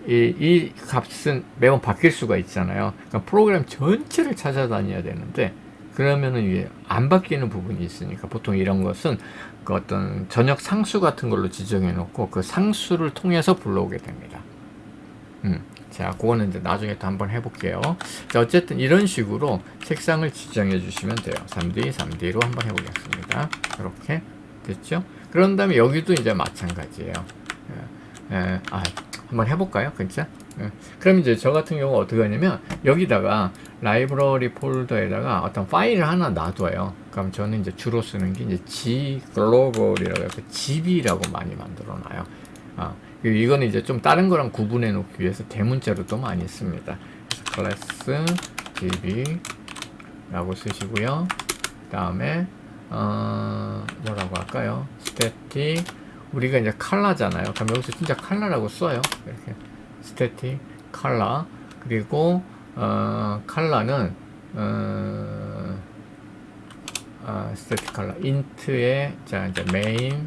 이 값은 매번 바뀔 수가 있잖아요. 그러니까 프로그램 전체를 찾아다녀야 되는데 그러면은 이게 안 바뀌는 부분이 있으니까 보통 이런 것은 그 어떤 전역 상수 같은 걸로 지정해 놓고 그 상수를 통해서 불러오게 됩니다. 자, 그거는 이제 나중에 또 한번 해볼게요. 자, 어쨌든 이런 식으로 색상을 지정해 주시면 돼요. 3D로 한번 해보겠습니다. 이렇게 됐죠? 그런 다음에 여기도 이제 마찬가지예요. 한번 해볼까요? 그쵸? 그럼 이제 저 같은 경우 어떻게 하냐면 여기다가 라이브러리 폴더에다가 어떤 파일을 하나 놔둬요. 그럼 저는 이제 주로 쓰는 게 이제 G 글로벌이라고 해서 GB라고 많이 만들어 놔요. 이거는 이제 좀 다른 거랑 구분해 놓기 위해서 대문자로 또 많이 씁니다. 클래스 GB 라고 쓰시고요. 그 다음에 뭐라고 할까요? 스태틱 우리가 이제 컬러잖아요. 그럼 여기서 진짜 컬러라고 써요. 이렇게 스태틱 컬러 그리고 컬러는 스태틱 컬러 인트에 자 이제 메인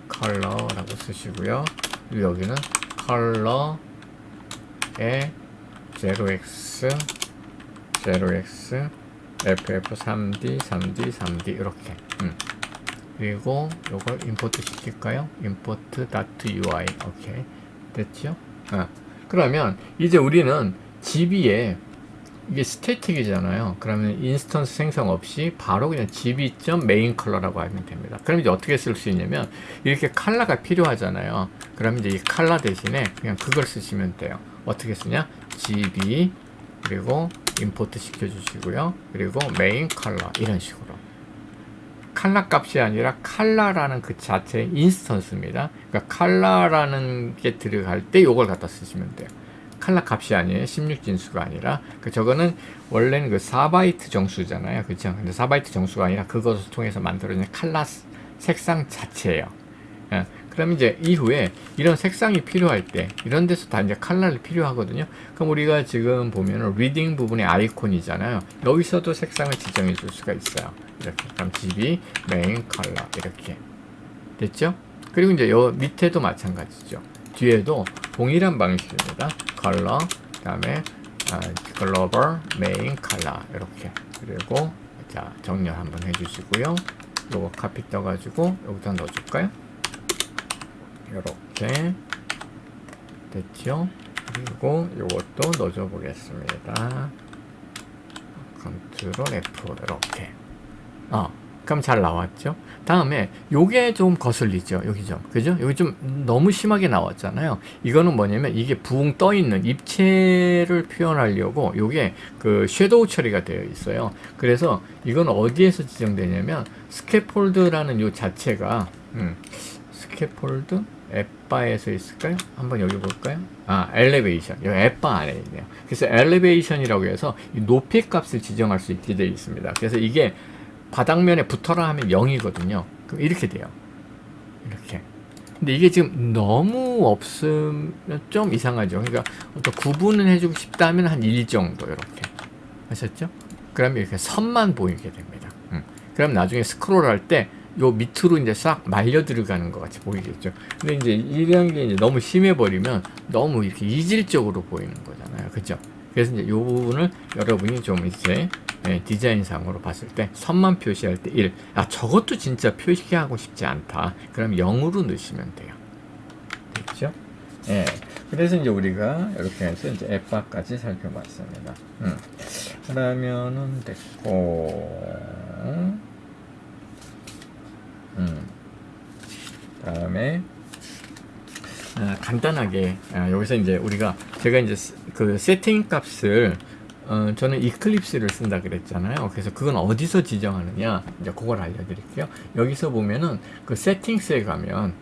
컬러라고 쓰시고요. 그리고 여기는 컬러에 0x FF 3D 이렇게 그리고 요걸 임포트 시킬까요? import.ui 오케이 됐죠? 그러면 이제 우리는 GB에 이게 스태틱이잖아요. 그러면 인스턴스 생성 없이 바로 그냥 gb.main 컬러라고 하면 됩니다. 그럼 이제 어떻게 쓸 수 있냐면 이렇게 컬러가 필요하잖아요. 그러면 이제 이 컬러 대신에 그냥 그걸 쓰시면 돼요. 어떻게 쓰냐? gb 그리고 임포트 시켜주시고요. 그리고 main 컬러 이런 식으로 컬러 값이 아니라 컬러라는 그 자체의 인스턴스입니다. 그러니까 컬러라는 게 들어갈 때 이걸 갖다 쓰시면 돼요. 컬러 값이 아니에요. 16진수가 아니라 저거는 원래는 그 4바이트 정수잖아요. 그렇죠? 근데 4바이트 정수가 아니라 그것을 통해서 만들어진 컬러 색상 자체예요. 그럼 이제 이후에 이런 색상이 필요할 때 이런 데서 다 이제 컬러를 필요하거든요. 그럼 우리가 지금 보면은 리딩 부분의 아이콘이잖아요. 여기서도 색상을 지정해 줄 수가 있어요. 이렇게 그럼 GB 메인 컬러 이렇게 됐죠? 그리고 이제 요 밑에도 마찬가지죠. 뒤에도 동일한 방식입니다. 컬러 그다음에 글로벌 메인 컬러 이렇게 그리고 자 정렬 한번 해주시고요. 요거 카피 떠가지고 여기다 넣어줄까요? 요렇게 됐죠? 그리고 요것도 넣어줘 보겠습니다. 컨트롤 F 이렇게. 그럼 잘 나왔죠? 다음에 요게 좀 거슬리죠. 여기 좀. 그죠? 여기 좀 너무 심하게 나왔잖아요. 이거는 뭐냐면 이게 붕 떠 있는 입체를 표현하려고 요게 그 섀도우 처리가 되어 있어요. 그래서 이건 어디에서 지정되냐면 스캐폴드라는 요 자체가 스캐폴드 앱바에서 있을까요? 한번 여기 볼까요? 엘리베이션. 여기 앱바 안에 있네요. 그래서 엘리베이션이라고 해서 이 높이 값을 지정할 수 있게 되어 있습니다. 그래서 이게 바닥면에 붙어라 하면 0이거든요. 그럼 이렇게 돼요. 이렇게. 근데 이게 지금 너무 없으면 좀 이상하죠. 그러니까 어떤 구분을 해주고 싶다면 한 1 정도 이렇게. 아셨죠? 그러면 이렇게 선만 보이게 됩니다. 그럼 나중에 스크롤 할 때 요 밑으로 이제 싹 말려 들어가는 것 같이 보이겠죠. 근데 이제 이런 게 이제 너무 심해 버리면 너무 이렇게 이질적으로 보이는 거잖아요. 그죠? 그래서 이제 요 부분을 여러분이 좀 이제 디자인상으로 봤을 때 선만 표시할 때 1. 저것도 진짜 표시하고 싶지 않다. 그럼 0으로 넣으시면 돼요. 됐죠? 예. 그래서 이제 우리가 이렇게 해서 이제 앱바까지 살펴봤습니다. 그러면은 됐고, 다음에 간단하게 여기서 이제 제가 이제 그 세팅 값을 저는 이클립스를 쓴다 그랬잖아요. 그래서 그건 어디서 지정하느냐, 이제 그걸 알려드릴게요. 여기서 보면은 그 세팅스에 가면,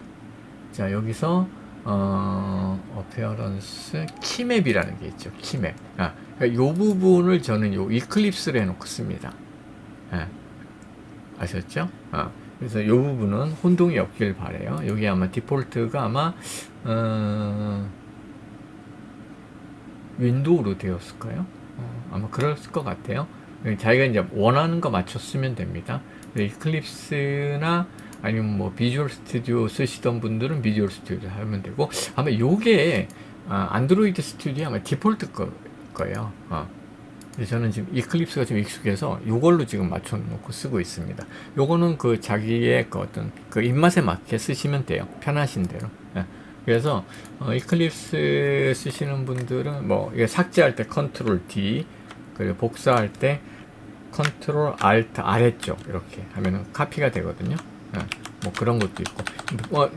자 여기서 어페어런스 키맵이라는 게 있죠. 키맵. 그러니까 요 부분을 저는 요 이클립스를 해놓고 씁니다. 아셨죠? 그래서 이 부분은 혼동이 없길 바래요. 여기 아마 디폴트가 아마 윈도우로 되었을까요? 아마 그랬을 것 같아요. 자기가 이제 원하는 거 맞췄으면 됩니다. 이클립스나 아니면 뭐 비주얼 스튜디오 쓰시던 분들은 비주얼 스튜디오 하면 되고, 아마 요게 안드로이드 스튜디오 아마 디폴트 거예요. 저는 지금 이클립스가 좀 익숙해서 요걸로 지금 맞춰놓고 쓰고 있습니다. 요거는 그 자기의 그 어떤 그 입맛에 맞게 쓰시면 돼요. 편하신 대로. 그래서 이클립스 쓰시는 분들은 뭐 이게 삭제할 때 컨트롤 D, 그리고 복사할 때 컨트롤 Alt 아래쪽 이렇게 하면은 카피가 되거든요. 뭐 그런 것도 있고.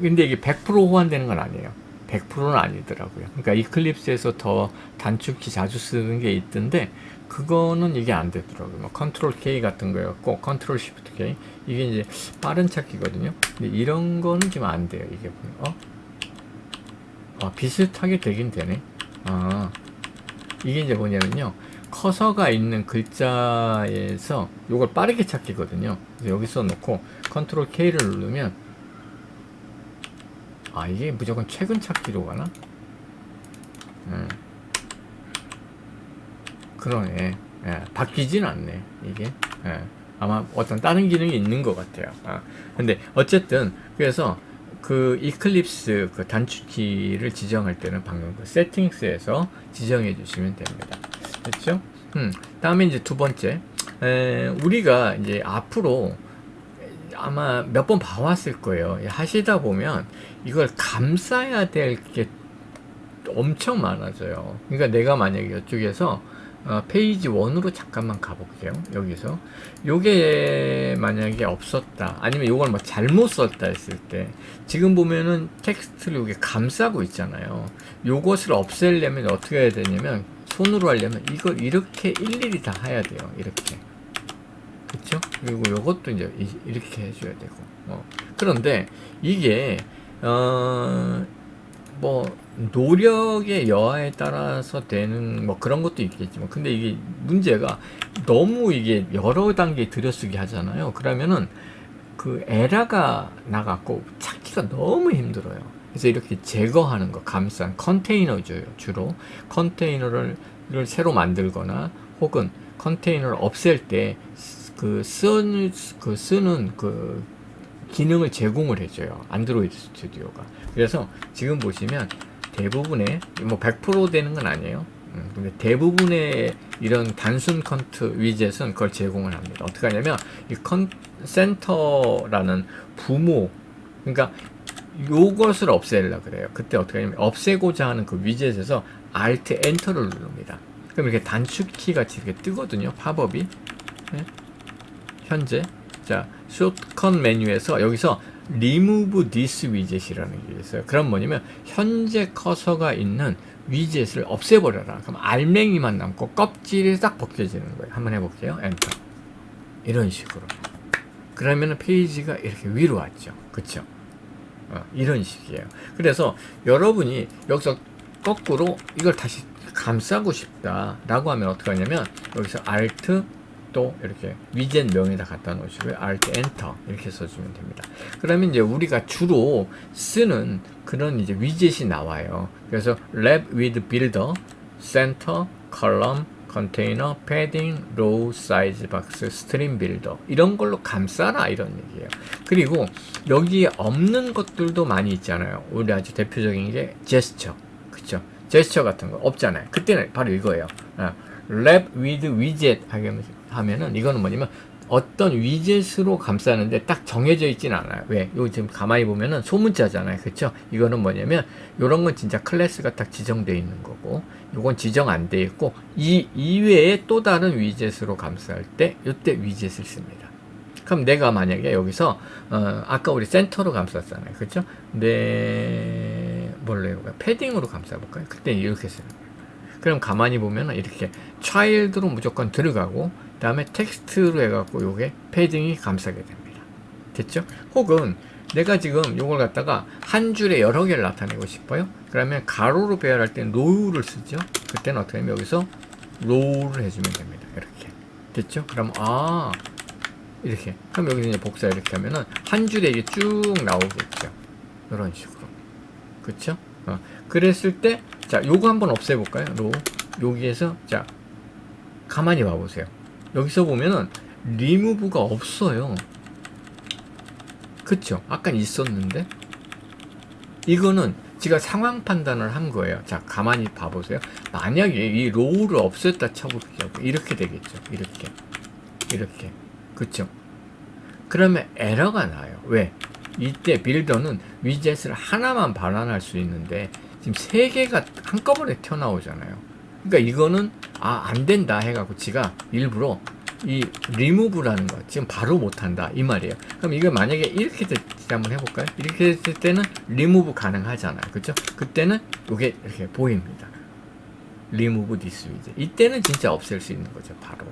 근데 이게 100% 호환되는 건 아니에요. 100%는 아니더라고요. 그러니까 이클립스에서 더 단축키 자주 쓰는 게 있던데 그거는 이게 안 되더라고요. 뭐 컨트롤 K 같은 거였고 컨트롤 Shift K 이게 이제 빠른 찾기거든요. 근데 이런 거는 지금 안 돼요. 이게 비슷하게 되긴 되네. 이게 이제 뭐냐면요. 커서가 있는 글자에서 이걸 빠르게 찾기거든요. 그래서 여기서 놓고 컨트롤 K를 누르면 이게 무조건 최근 찾기로 가나? 그러네. 바뀌진 않네, 이게. 아마 어떤 다른 기능이 있는 것 같아요. 근데 어쨌든, 그래서 그 이클립스 그 단축키를 지정할 때는 방금 그 세팅스에서 지정해 주시면 됩니다. 됐죠? 다음에 이제 두 번째. 우리가 이제 앞으로 아마 몇 번 봐왔을 거예요. 하시다 보면 이걸 감싸야 될 게 엄청 많아져요. 그러니까 내가 만약에 이쪽에서 페이지 1으로 잠깐만 가볼게요. 여기서 요게 만약에 없었다, 아니면 요걸 뭐 잘못 썼다 했을 때, 지금 보면은 텍스트를 요게 감싸고 있잖아요. 요것을 없애려면 어떻게 해야 되냐면, 손으로 하려면 이걸 이렇게 일일이 다 해야 돼요. 이렇게. 그쵸? 그리고 요것도 이제 이렇게 해줘야 되고. 그런데 이게 뭐 노력의 여하에 따라서 되는 뭐 그런 것도 있겠지만, 근데 이게 문제가 너무 이게 여러 단계 들여쓰기 하잖아요. 그러면은 그 에러가 나갖고 찾기가 너무 힘들어요. 그래서 이렇게 제거하는 거, 감싼 컨테이너죠. 주로 컨테이너를 새로 만들거나 혹은 컨테이너를 없앨 때 쓰는 그 기능을 제공을 해줘요. 안드로이드 스튜디오가. 그래서 지금 보시면 대부분의 뭐 100% 되는 건 아니에요. 근데 대부분의 이런 단순 컨트 위젯은 그걸 제공을 합니다. 어떻게 하냐면 이 센터라는 부모, 그러니까 요것을 없애려고 그래요. 그때 어떻게 하냐면 없애고자 하는 그 위젯에서 Alt Enter를 누릅니다. 그럼 이렇게 단축키 같이 이렇게 뜨거든요. 팝업이. 네? 현재 자 숏컷 메뉴에서 여기서 Remove this widget이라는 게 있어요. 그럼 뭐냐면 현재 커서가 있는 위젯을 없애버려라. 그럼 알맹이만 남고 껍질이 딱 벗겨지는 거예요. 한번 해볼게요. 엔터. 이런 식으로. 그러면은 페이지가 이렇게 위로 왔죠. 그쵸? 이런 식이에요. 그래서 여러분이 여기서 거꾸로 이걸 다시 감싸고 싶다 라고 하면 어떻게 하냐면 여기서 Alt 또 이렇게 위젯 명에다 갖다 놓으시고요. Alt Enter 이렇게 써주면 됩니다. 그러면 이제 우리가 주로 쓰는 그런 이제 위젯이 나와요. 그래서 Lab with Builder, Center, Column, Container, Padding, Row, Size Box, Stream Builder 이런 걸로 감싸라 이런 얘기예요. 그리고 여기에 없는 것들도 많이 있잖아요. 우리 아주 대표적인 게 제스처, 그쵸? 제스처 같은 거 없잖아요. 그때는 바로 이거예요. Lab with Widget 하면은 이거는 뭐냐면 어떤 위젯으로 감싸는데 딱 정해져 있진 않아요. 왜? 이거 지금 가만히 보면은 소문자잖아요. 그쵸? 이거는 뭐냐면 요런 건 진짜 클래스가 딱 지정되어 있는 거고 요건 지정 안 돼 있고 이 이외에 또 다른 위젯으로 감쌀 때 요때 위젯을 씁니다. 그럼 내가 만약에 여기서 아까 우리 센터로 감쌌잖아요. 그쵸? 뭘로 해볼까요? 패딩으로 감싸볼까요? 그때 이렇게 쓰는 거예요. 그럼 가만히 보면 이렇게 child로 무조건 들어가고 그 다음에 텍스트로 해갖고 요게 패딩이 감싸게 됩니다. 됐죠? 혹은 내가 지금 요걸 갖다가 한 줄에 여러 개를 나타내고 싶어요. 그러면 가로로 배열할 때는 row를 쓰죠. 그때는 어떻게 하면 여기서 row를 해주면 됩니다. 이렇게. 됐죠? 그럼 이렇게. 그럼 여기서 이제 복사 이렇게 하면은 한 줄에 이게 쭉 나오겠죠. 이런 식으로. 그쵸? 그랬을 때, 자, 요거 한번 없애볼까요? 여기에서, 자, 가만히 봐보세요. 여기서 보면은, 리무브가 없어요. 그쵸? 아까 있었는데? 이거는 제가 상황 판단을 한 거예요. 자, 가만히 봐보세요. 만약에 이 로우를 없앴다 쳐볼게요. 이렇게 되겠죠. 이렇게. 그쵸? 그러면 에러가 나요. 왜? 이때 빌더는 위젯을 하나만 반환할 수 있는데 지금 3개가 한꺼번에 튀어나오잖아요. 그러니까 이거는 안 된다 해갖고 지가 일부러 이 리무브라는 거 지금 바로 못한다 이 말이에요. 그럼 이거 만약에 이렇게 됐을 때 한번 해볼까요? 이렇게 됐을 때는 리무브 가능하잖아요. 그죠? 그때는 이게 이렇게 보입니다. 리무브 디스 위젯. 이때는 진짜 없앨 수 있는 거죠. 바로.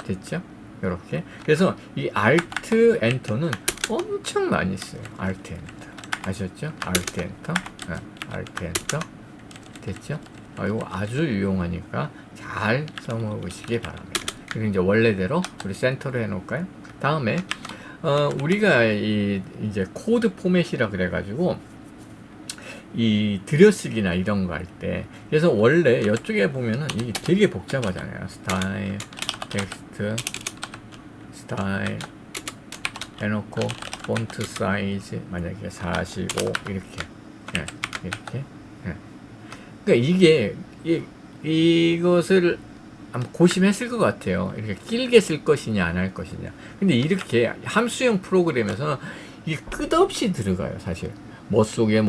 됐죠? 이렇게. 그래서 이 Alt Enter는 엄청 많이 써요. Alt Enter. 아셨죠? Alt Enter. Alt Enter. 됐죠? 이거 아주 유용하니까 잘 써먹으시기 바랍니다. 그리고 이제 원래대로 우리 센터로 해놓을까요? 다음에, 우리가 이제 코드 포맷이라 그래가지고, 이 들여쓰기나 이런 거 할 때, 그래서 원래 이쪽에 보면은 이게 되게 복잡하잖아요. 스타일, 텍스트, 스타일 해놓고 폰트 사이즈 만약에 45 이렇게 이렇게 그러니까 이게 이것을 아마 고심했을 것 같아요. 이렇게 길게 쓸 것이냐 안 할 것이냐. 근데 이렇게 함수형 프로그램에서는 이게 끝없이 들어가요. 사실 뭐 속에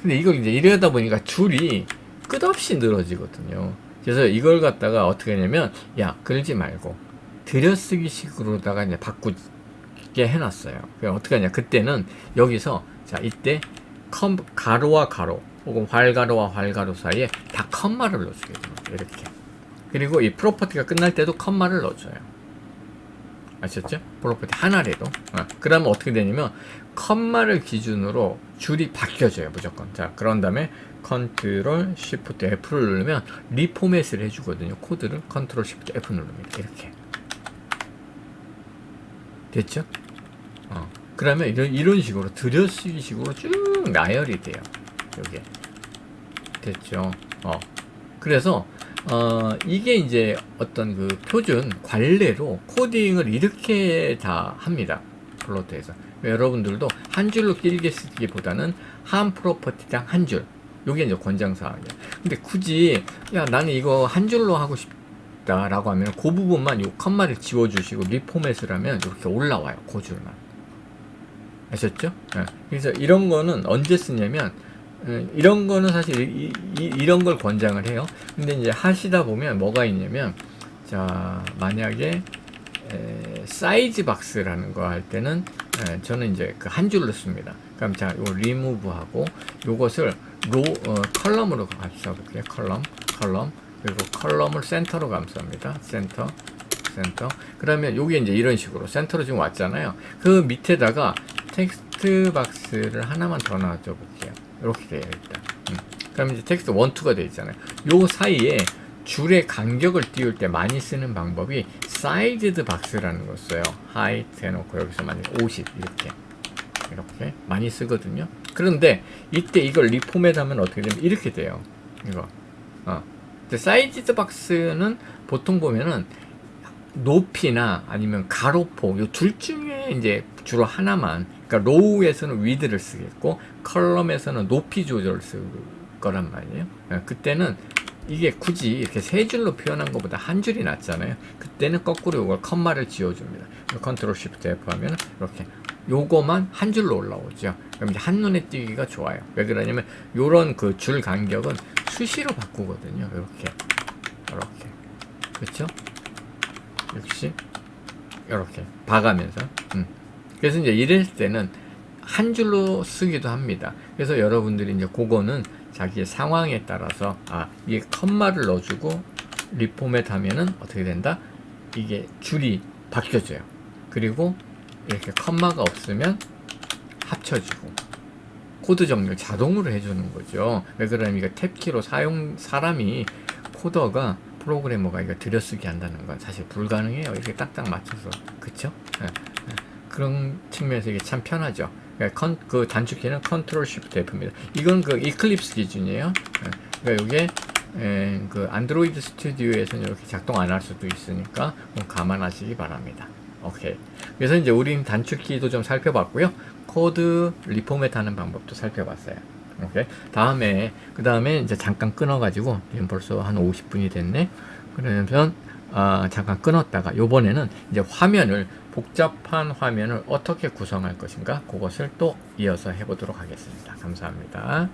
근데 이걸 이제 이러다 보니까 줄이 끝없이 늘어지거든요. 그래서 이걸 갖다가 어떻게 하냐면 그러지 말고 들여쓰기 식으로다가 이제 바꾸게 해놨어요. 어떻게 하냐. 그때는 여기서, 자, 이때, 가로와 가로, 혹은 활가로와 활가로 사이에 다 컴마를 넣어주게 됩니다. 이렇게. 그리고 이 프로퍼티가 끝날 때도 컴마를 넣어줘요. 아셨죠? 프로퍼티 하나라도. 그러면 어떻게 되냐면, 컴마를 기준으로 줄이 바뀌어져요. 무조건. 자, 그런 다음에, 컨트롤, 쉬프트, F를 누르면, 리포맷을 해주거든요. 코드를 컨트롤, 쉬프트, F 누릅니다. 이렇게. 됐죠? 그러면 이런 식으로 들여쓰기 식으로 쭉 나열이 돼요. 요게. 됐죠? 그래서, 이게 이제 어떤 그 표준 관례로 코딩을 이렇게 다 합니다. 플로트에서. 여러분들도 한 줄로 길게 쓰기보다는 한 프로퍼티당 한 줄. 요게 이제 권장사항이에요. 근데 굳이 야 나는 이거 한 줄로 하고 싶다라고 하면 그 부분만 요 컴마를 지워주시고 리포맷을 하면 이렇게 올라와요. 그 줄만. 아셨죠? 그래서 이런 거는 언제 쓰냐면 이런 거는 사실 이런 걸 권장을 해요. 근데 이제 하시다 보면 뭐가 있냐면 자 만약에 사이즈 박스라는 거 할 때는 저는 이제 그 한 줄로 씁니다. 그럼 자, 요 리무브하고 요것을 컬럼으로 감싸볼게요. 컬럼 그리고 컬럼을 센터로 감쌉니다. 센터. 그러면 요게 이제 이런 식으로 센터로 지금 왔잖아요. 그 밑에다가 텍스트 박스를 하나만 더 놔줘 볼게요. 이렇게 돼요 일단. 그럼 이제 텍스트 1, 2가 돼 있잖아요. 요 사이에 줄의 간격을 띄울 때 많이 쓰는 방법이 사이즈드 박스라는 걸 써요. 하이트 해놓고 여기서 만약에 50 이렇게 많이 쓰거든요. 그런데 이때 이걸 리포맷 하면 어떻게 되면 이렇게 돼요. 이거 사이즈드 박스는 보통 보면은 높이나 아니면 가로폭 요 둘 중에 이제 주로 하나만, 그러니까 로우에서는 위드를 쓰겠고 컬럼에서는 높이 조절을 쓸 거란 말이에요. 그때는 이게 굳이 이렇게 세 줄로 표현한 것보다 한 줄이 낫잖아요. 그때는 거꾸로 이걸 컴마를 지워줍니다. 컨트롤 쉬프트 F 하면 이렇게 요거만 한 줄로 올라오죠. 그럼 이제 한눈에 띄기가 좋아요. 왜 그러냐면 요런 그 줄 간격은 수시로 바꾸거든요. 이렇게 그렇죠? 역시 이렇게 봐가면서 그래서 이제 이럴 때는 한 줄로 쓰기도 합니다. 그래서 여러분들이 이제 그거는 자기의 상황에 따라서 이게 컴마를 넣어주고 리포맷 하면은 어떻게 된다? 이게 줄이 바뀌어져요. 그리고 이렇게 컴마가 없으면 합쳐지고 코드 정리를 자동으로 해주는 거죠. 왜 그러냐면 이거 탭키로 사람이 코더가 프로그래머가 이거 들여쓰기 한다는 건 사실 불가능해요. 이렇게 딱딱 맞춰서. 그쵸? 그런 측면에서 이게 참 편하죠. 그 단축키는 컨트롤 쉬프트 F입니다. 이건 그 이클립스 기준이에요. 그러니까 이게 그 안드로이드 스튜디오에서는 이렇게 작동 안 할 수도 있으니까 감안하시기 바랍니다. 오케이. 그래서 이제 우린 단축키도 좀 살펴봤고요. 코드 리포맷 하는 방법도 살펴봤어요. 오케이. 그 다음에 이제 잠깐 끊어가지고, 지금 벌써 한 50분이 됐네. 그러면, 잠깐 끊었다가, 요번에는 이제 복잡한 화면을 어떻게 구성할 것인가, 그것을 또 이어서 해보도록 하겠습니다. 감사합니다.